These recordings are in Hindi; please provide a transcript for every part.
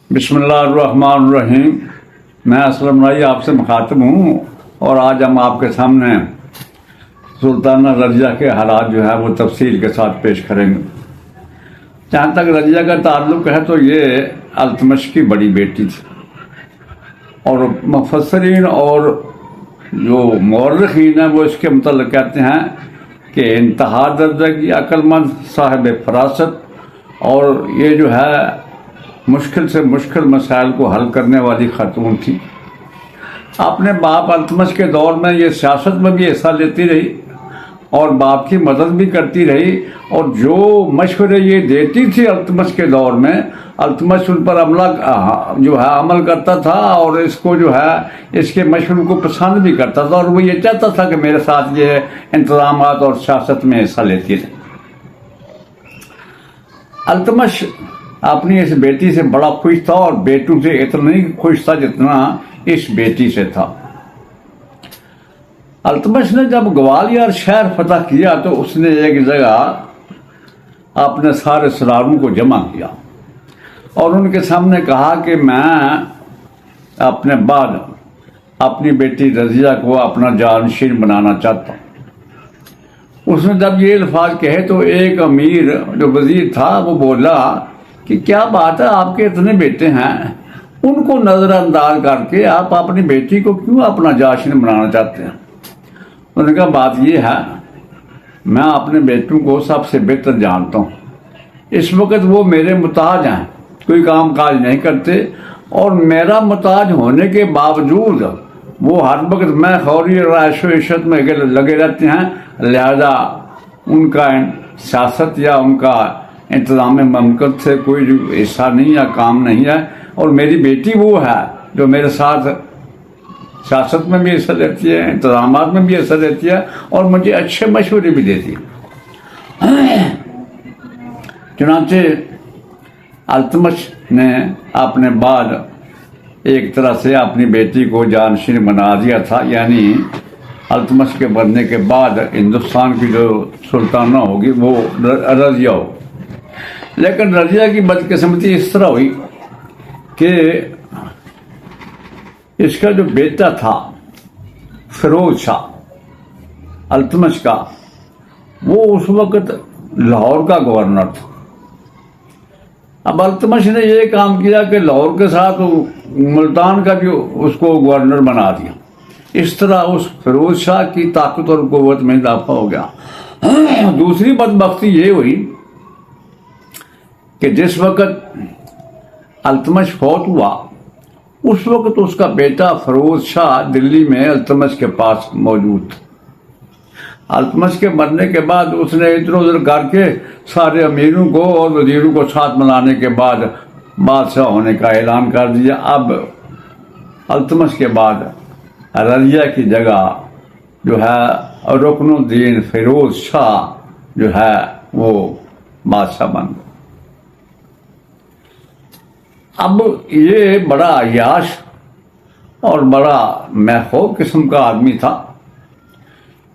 बिस्मिल्लाहिर्रहमानिर्रहीम। मैं असलम राई आपसे मुखातिब हूँ और आज हम आपके सामने सुल्ताना रज़िया के हालात जो है वो तफसील के साथ पेश करेंगे। जहाँ तक रज़िया का ताल्लुक़ है तो ये अल्तमश की बड़ी बेटी थी और मुफस्सिरीन और जो मौर्रिखीन हैं वो इसके मतलब कहते हैं कि इंतहा दर्जे की अक्लमंद साहिब फरासत और ये जो है मुश्किल से मुश्किल मसाइल को हल करने वाली खातून थी। अपने बाप अल्तमश के दौर में ये सियासत में भी हिस्सा लेती रही और बाप की मदद भी करती रही और जो मशवरे ये देती थी अल्तमश के दौर में, अल्तमश उन पर अमल करता था और इसको जो है इसके मशवरों को पसंद भी करता था और वो ये चाहता था कि मेरे साथ ये इंतजामात और सियासत में हिस्सा लेती रहे। अल्तमश अपनी इस बेटी से बड़ा खुश था और बेटों से इतना नहीं खुश था जितना इस बेटी से था। अल्तमश ने जब ग्वालियर शहर फतह किया तो उसने एक जगह अपने सारे सरारों को जमा किया और उनके सामने कहा कि मैं अपने बाद अपनी बेटी रज़िया को अपना जानशीन बनाना चाहता हूँ। उसने जब ये अल्फाज कहे तो एक अमीर जो वजीर था वो बोला कि क्या बात है, आपके इतने बेटे हैं, उनको नज़रअंदाज करके आप अपनी बेटी को क्यों अपना जानशीन बनाना चाहते हैं? उन्होंने कहा बात यह है, मैं अपने बेटों को सबसे बेहतर जानता हूँ। इस वक्त वो मेरे मुताज हैं, कोई काम काज नहीं करते और मेरा मुताज होने के बावजूद वो हर वक्त मैं खौरी और ऐशो इशरत में लगे रहते हैं। लिहाजा उनका सियासत या उनका इंतज़ाम ममलकत से कोई हिस्सा नहीं या काम नहीं है और मेरी बेटी वो है जो मेरे साथ सियासत में भी हिस्सा लेती है, इंतज़ामात में भी हिस्सा लेती है और मुझे अच्छे मशवरे भी देती है। चुनांचे अल्तमश ने अपने बाद एक तरह से अपनी बेटी को जानशीन बना दिया था, यानी अल्तमश के बनने के बाद हिंदुस्तान की जो सुल्ताना होगी वो रज़िया होगी। लेकिन रज़िया की बदकिस्मती इस तरह हुई कि इसका जो बेटा था फिरोज शाह अल्तमश का, वो उस वक्त लाहौर का गवर्नर था। अब अल्तमश ने ये काम किया कि लाहौर के साथ मुल्तान का भी उसको गवर्नर बना दिया। इस तरह उस फिरोज शाह की ताकत और कुव्वत में इजाफा हो गया। दूसरी बदबख्ती ये हुई कि जिस वक्त अल्तमश फौत हुआ उस वक्त उसका बेटा फिरोज शाह दिल्ली में अल्तमश के पास मौजूद था। अल्तमश के मरने के बाद उसने इधर उधर करके सारे अमीरों को और वजीरों को साथ मिलाने के बाद बादशाह होने का ऐलान कर दिया। अब अल्तमश के बाद रज़िया की जगह जो है रुकनुद्दीन फिरोज शाह जो है वो बादशाह बन गया। अब ये बड़ा अय्याश और बड़ा महफूज किस्म का आदमी था।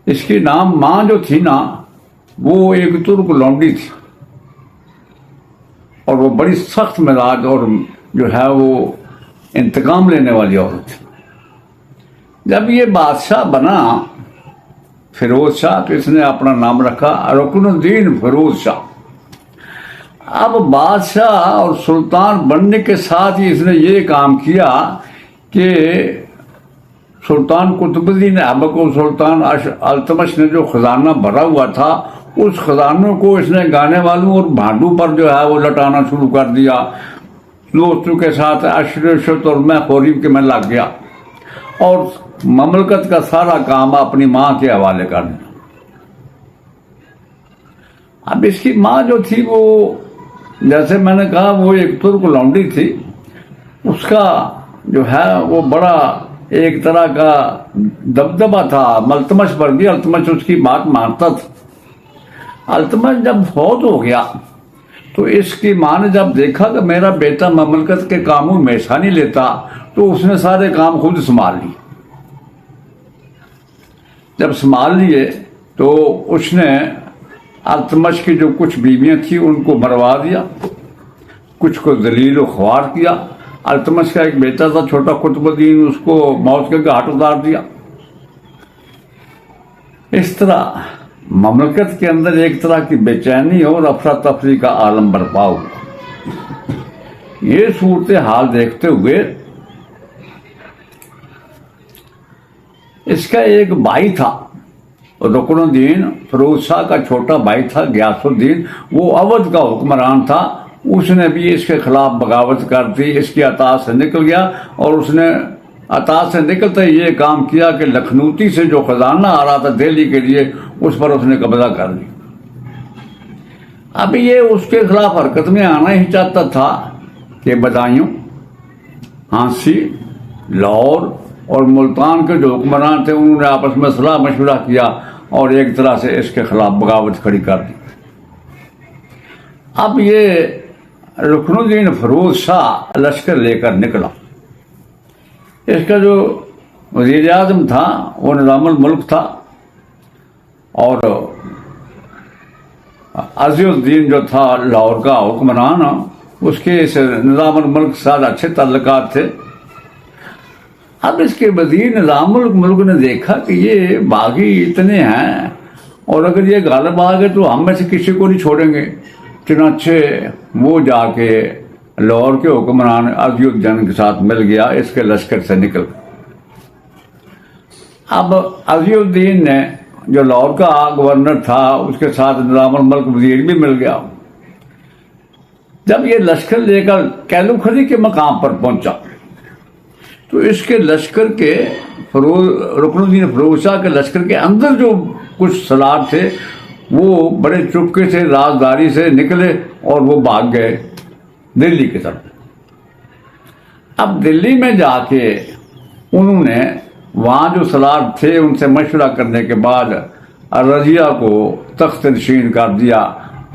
इसकी माँ जो थी ना, वो एक तुर्क लौंडी थी और वो बड़ी सख्त मिजाज और जो है वो इंतकाम लेने वाली औरत थी। जब ये बादशाह बना फिरोज शाह तो इसने अपना नाम रखा रुकनुद्दीन फिरोज शाह। अब बादशाह और सुल्तान बनने के साथ ही इसने ये काम किया कि सुल्तान कुतुबुद्दीन ऐबक और सुल्तान अल्तमश ने जो खजाना भरा हुआ था उस खजानों को इसने गाने वालों और भांडू पर जो है वो लटाना शुरू कर दिया। दोस्तों के साथ अशरत और मैं खोरीब के में लग गया और ममलकत का सारा काम अपनी माँ के हवाले कर दिया। अब इसकी माँ जो थी वो, जैसे मैंने कहा, वो एक तुर्क लौंडी थी। उसका जो है वो बड़ा एक तरह का दबदबा था अल्तमश पर भी। अल्तमश उसकी बात मानता था। अल्तमश जब फौत हो गया तो इसकी माँ ने जब देखा कि मेरा बेटा ममलकत के कामों में हिस्सा नहीं लेता तो उसने सारे काम खुद संभाल लिए। जब संभाल लिए तो उसने अल्तमश की जो कुछ बीवियां थी उनको मरवा दिया, कुछ को जलील व ख्वार किया अल्तमश का एक बेटा था छोटा कुतुबुद्दीन, उसको मौत के घाट उतार दिया। इस तरह ममलकत के अंदर एक तरह की बेचैनी और अफरा तफरी का आलम बर्पा हुआ। ये सूरत हाल देखते हुए इसका एक भाई था, रुकनुद्दीन फिरोज शाह का छोटा भाई था गयासुद्दीन, वो अवध का हुक्मरान था। उसने भी इसके खिलाफ बगावत कर दी, इसकी अताज से निकल गया और उसने अताज से निकलते ही ये काम किया कि लखनऊती से जो खजाना आ रहा था दिल्ली के लिए, उस पर उसने कब्जा कर लिया। अब ये उसके खिलाफ हरकत में आना ही चाहता था कि बदायूं, झांसी, लाहौर और मुल्तान के जो हुक्मरान थे उन्होंने आपस में सलाह मशवरा किया और एक तरह से इसके खिलाफ बगावत खड़ी कर दी। अब ये रुकनुद्दीन फिरोज शाह लश्कर लेकर निकला। इसका जो वज़ीर आज़म था वो निज़ामुल मुल्क था और अज़ीज़ुद्दीन जो था लाहौर का हुक्मरान, उसके इस निज़ामुल मुल्क के साथ अच्छे ताल्लुकात थे। अब इसके वज़ीर निज़ामुल मुल्क ने देखा कि ये बागी इतने हैं और अगर ये गालिब आ गए तो हम में से किसी को नहीं छोड़ेंगे। चुनाचे वो जाके लाहौर के हुक्मरान अज़ीज़ुद्दीन के साथ मिल गया, इसके लश्कर से निकल। अब अज़ीज़ुद्दीन ने जो लाहौर का गवर्नर था उसके साथ निज़ामुल मुल्क वज़ीर भी मिल गया। जब ये लश्कर लेकर कैलूखली के मकाम पर पहुंचा तो इसके लश्कर के रुकनुद्दीन फिरोज शाह के लश्कर के अंदर जो कुछ सलार थे वो बड़े चुपके से राजदारी से निकले और वो भाग गए दिल्ली की तरफ। अब दिल्ली में जाके उन्होंने वहाँ जो सलार थे उनसे मशवरा करने के बाद रजिया को तख्त नशीन कर दिया।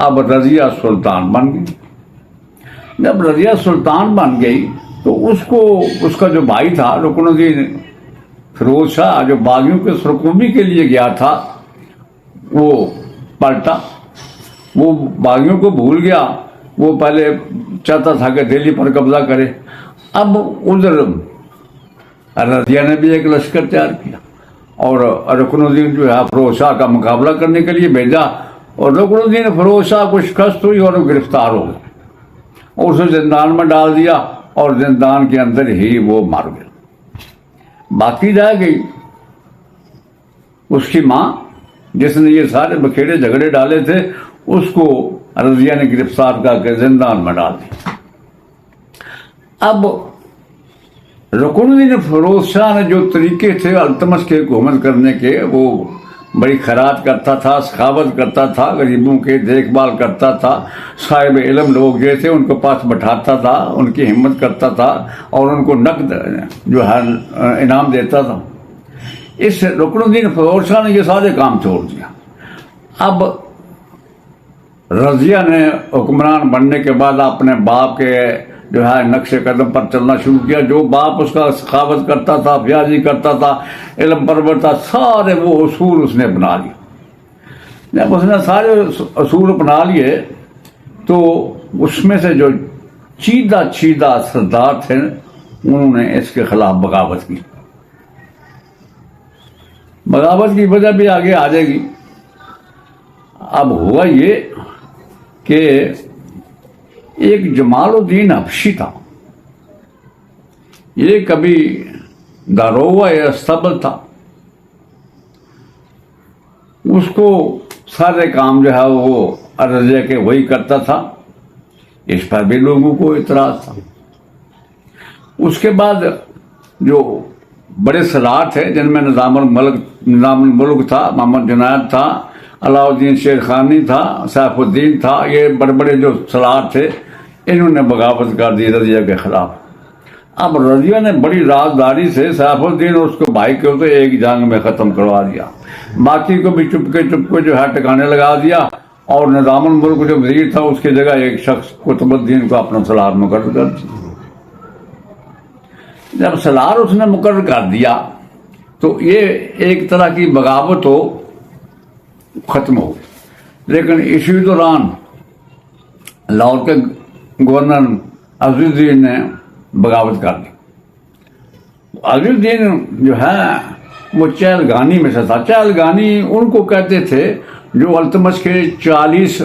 अब रजिया सुल्तान बन गई। जब रजिया सुल्तान बन गई तो उसको उसका जो भाई था रुकनुद्दीन फिरोज शाह जो बागियों के सरकूबी के लिए गया था वो पलटा, वो बागियों को भूल गया। वो पहले चाहता था कि दिल्ली पर कब्जा करे। अब उधर रजिया ने भी एक लश्कर तैयार किया और रुकनुद्दीन जो है फिरोज शाह का मुकाबला करने के लिए भेजा और रुकनुद्दीन फिरोज शाह को शिकस्त हुई और गिरफ्तार हो गया और उसे जिंदान में डाल दिया और जिंदान के अंदर ही वो मार गया। बाकी रह गई उसकी माँ जिसने ये सारे बखेड़े झगड़े डाले थे, उसको रजिया ने गिरफ्तार करके जिंदान में डाल दिया। अब रुकनुद्दीन फिरोज शाह ने जो तरीके थे अल्तमश के हुकूमत करने के, वो बड़ी खैरात करता था, सखावत करता था, गरीबों के देखभाल करता था, साहिब इल्म लोग जो थे उनको पास बैठाता था, उनकी हिम्मत करता था और उनको नकद जो है इनाम देता था। इस रुकनुद्दीन फिरोज शाह ने ये सारे काम छोड़ दिया। अब रजिया ने हुक्मरान बनने के बाद अपने बाप के जो है नक्शे कदम पर चलना शुरू किया। जो बाप उसका सखावत करता था, ब्याजी करता था, इल्म परवर था, सारे वो उसूल उसने अपना लिए। जब उसने सारे उसूल अपना लिए तो उसमें से जो चीदा सरदार थे उन्होंने इसके खिलाफ बगावत की। बगावत की वजह भी आगे आ जाएगी। अब हुआ ये कि एक जमालुद्दीन हबशी था, ये कभी दारोगा या स्तबल था, उसको सारे काम जो है वो रजिया के वही करता था। इस पर भी लोगों को इतराज था। उसके बाद जो बड़े सलार थे जिनमें निज़ामुल मुल्क था, मोहम्मद जुनैद था, अलाउद्दीन शेरखानी था, सैफुद्दीन था, ये बड़े बड़े जो सलार थे इन्होंने बगावत कर दी रजिया के खिलाफ। अब रजिया ने बड़ी राजदारी से सैफुद्दीन और उसके भाई को तो एक जंग में ख़त्म करवा दिया, बाकी को भी चुपके जो है ठिकाने लगा दिया और निज़ामुल मुल्क जो वज़ीर था उसकी जगह एक शख्स कुतुबुद्दीन को अपना सलार मुकर्रर कर दिया। जब सलार उसने मुकर्रर कर दिया तो ये एक तरह की बगावत हो खत्म हो गई। लेकिन इसी दौरान लाहौर के गवर्नर अज़ीज़ुद्दीन ने बगावत कर दी। अगले दिन जो है वो चहलगानी में से था। चहलगानी उनको कहते थे जो अल्तमश के 40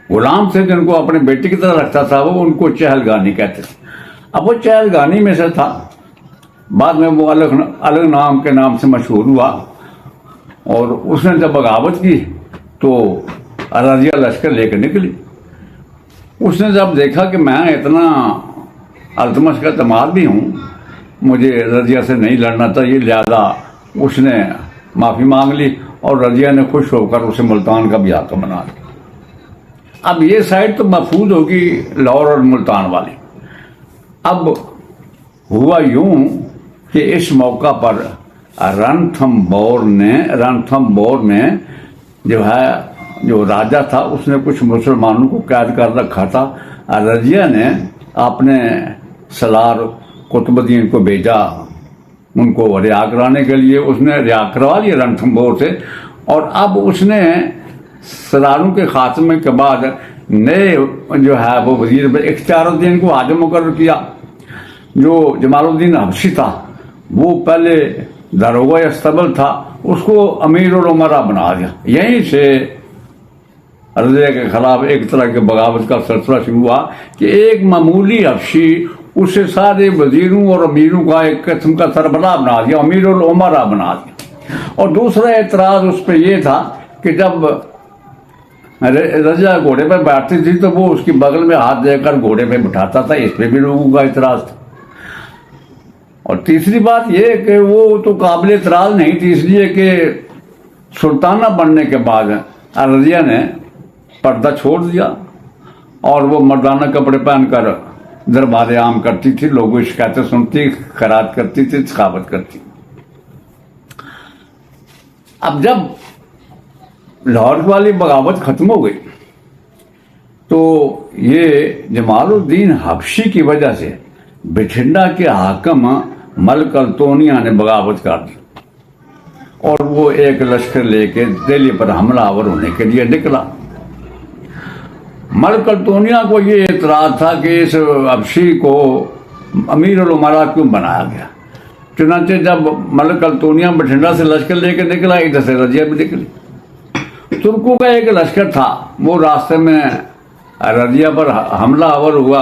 गुलाम थे जिनको अपने बेटे की तरह रखता था, वो उनको चहलगानी कहते थे। अब वो चहलगानी में से था, बाद में वो अलग नाम के नाम से मशहूर हुआ। और उसने जब बगावत की तो रजिया लश्कर लेकर निकली। उसने जब देखा कि मैं इतना अल्तमश का दमाद भी हूँ, मुझे रजिया से नहीं लड़ना चाहिए, लिहाजा उसने माफ़ी मांग ली और रजिया ने खुश होकर उसे मुल्तान का भी हाकिम बना दिया। अब ये साइड तो महफूज होगी लाहौर और मुल्तान वाली। अब हुआ यूं कि इस मौका पर रणथंभौर में जो राजा था उसने कुछ मुसलमानों को कैद कर रखा था। रजिया ने अपने सलार कुतुबुद्दीन को भेजा उनको रिहा कराने के लिए। उसने रिहा करवा लिया रणथंभौर से। और अब उसने सलारों के खात्मे के बाद नए जो है वो वजीर इख्तियारुद्दीन को हाजिर मुकर्रर किया। जो जमालुद्दीन हबशी था वो पहले दारोगा अस्तबल था, उसको अमीर उल उमरा बना दिया। यहीं से रजिया के खिलाफ एक तरह के बगावत का सिलसिला शुरू हुआ कि एक मामूली हबशी उसे सारे वजीरों और अमीरों का एक किस्म का सरबराह बना दिया, अमीर उल उमरा बना दिया। और दूसरा एतराज उस पर यह था कि जब रजिया घोड़े पर बैठती थी तो वो उसकी बगल में हाथ देकर घोड़े पे बिठाता था, इस पे भी लोगों का एतराज था। और तीसरी बात यह कि वो तो काबिल एतराज नहीं थी, इसलिए कि सुल्ताना बनने के बाद रजिया ने पर्दा छोड़ दिया और वो मर्दाना कपड़े पहनकर दरबार आम करती थी, लोगों की शिकायतें सुनती, खैरात करती थी, सखावत करती। अब जब लाहौर वाली बगावत खत्म हो गई तो ये जमालुद्दीन हबशी की वजह से बठिंडा के हाकिम मलिक अल्तोनिया ने बगावत कर दी और वो एक लश्कर लेके दिल्ली पर हमलावर होने के लिए निकला। मलिक अल्तोनिया को ये एतराज था कि इस हबशी को अमीर उल उमरा क्यों बनाया गया। चुनांचे जब मलिक अल्तोनिया बठिंडा से लश्कर लेके निकला, इधर से रजिया भी निकली। तुर्कों का एक लश्कर था, वो रास्ते में रजिया पर हमलावर हुआ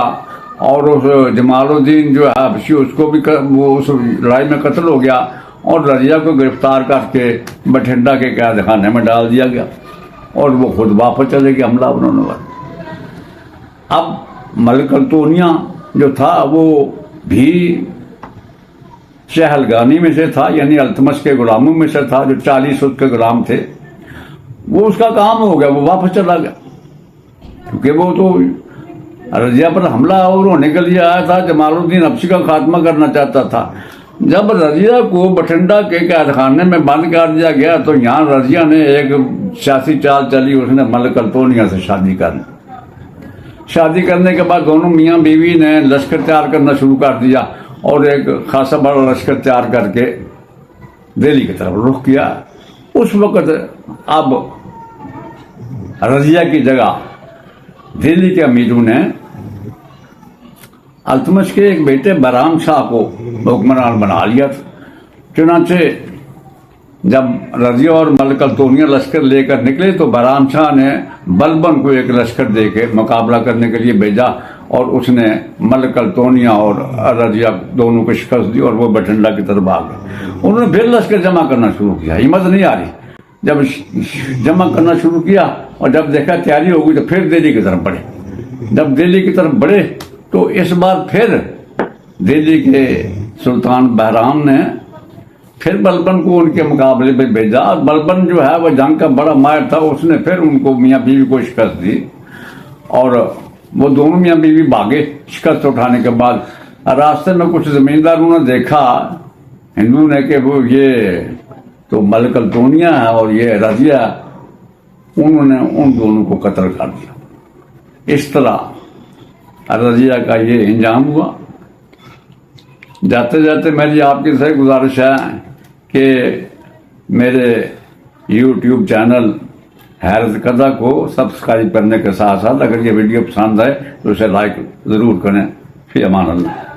और उस जमालुद्दीन जो है हबशी उसको भी वो उस लड़ाई में कत्ल हो गया और रजिया को गिरफ्तार करके बठिंडा के कैद खाने में डाल दिया गया और वो खुद वापस चले गए हमलावरों ने। अब मलिक अल्तोनिया जो था वो भी चहलगानी में से था, यानी अल्तमश के गुलामों में से था। जो 40 उसके गुलाम थे वो उसका काम हो गया, वो वापस चला गया क्योंकि वो तो रजिया पर हमला और होने के लिए आया था, जमालुद्दीन हबशी का खात्मा करना चाहता था। जब रजिया को बठिंडा के कैद खाने में बंद कर दिया गया तो यहाँ रजिया ने एक सियासी चाल चली, उसने मलिक अल्तोनिया से शादी करने के बाद दोनों मियाँ बीवी ने लश्कर तैयार करना शुरू कर दिया और एक खासा बड़ा लश्कर तैयार करके दिल्ली की तरफ रुख किया। उस वक्त अब रजिया की जगह दिल्ली के अमीरों ने अल्तमश के एक बेटे बहराम शाह को हुक्मरान बना लिया था। चुनांचे जब रजिया और मलिक अल्तोनिया लश्कर लेकर निकले तो बहराम शाह ने बलबन को एक लश्कर देके मुकाबला करने के लिए भेजा और उसने मलिक अल्तोनिया और रजिया दोनों को शिकस्त दी और वो बठिंडा की तरफ आ गए। उन्होंने फिर लश्कर जमा करना शुरू किया, हिम्मत नहीं आ रही। जब जमा करना शुरू किया और जब देखा तैयारी हो गई तो फिर दिल्ली की तरफ बढ़े। जब दिल्ली की तरफ बढ़े तो इस बार फिर दिल्ली के सुल्तान बहराम ने फिर बलबन को उनके मुकाबले में भेजा। बलबन जो है वह जंग का बड़ा माहिर था, उसने फिर उनको मियाँ बीवी को शिकस्त दी और वो दोनों मियाँ बीवी भागे। शिकस्त उठाने के बाद रास्ते में कुछ जमींदारों ने देखा हिंदू ने कि वो ये तो मलिक अल्तोनिया है और ये रजिया, उन्होंने उन दोनों को कत्ल कर दिया। इस तरह रजिया का ये इंजाम हुआ। जाते जाते मेरी आपकी से गुजारिश है कि मेरे YouTube चैनल हैरत कदा को सब्सक्राइब करने के साथ साथ अगर ये वीडियो पसंद आए तो उसे लाइक ज़रूर करें। फी अमान अल्लाह।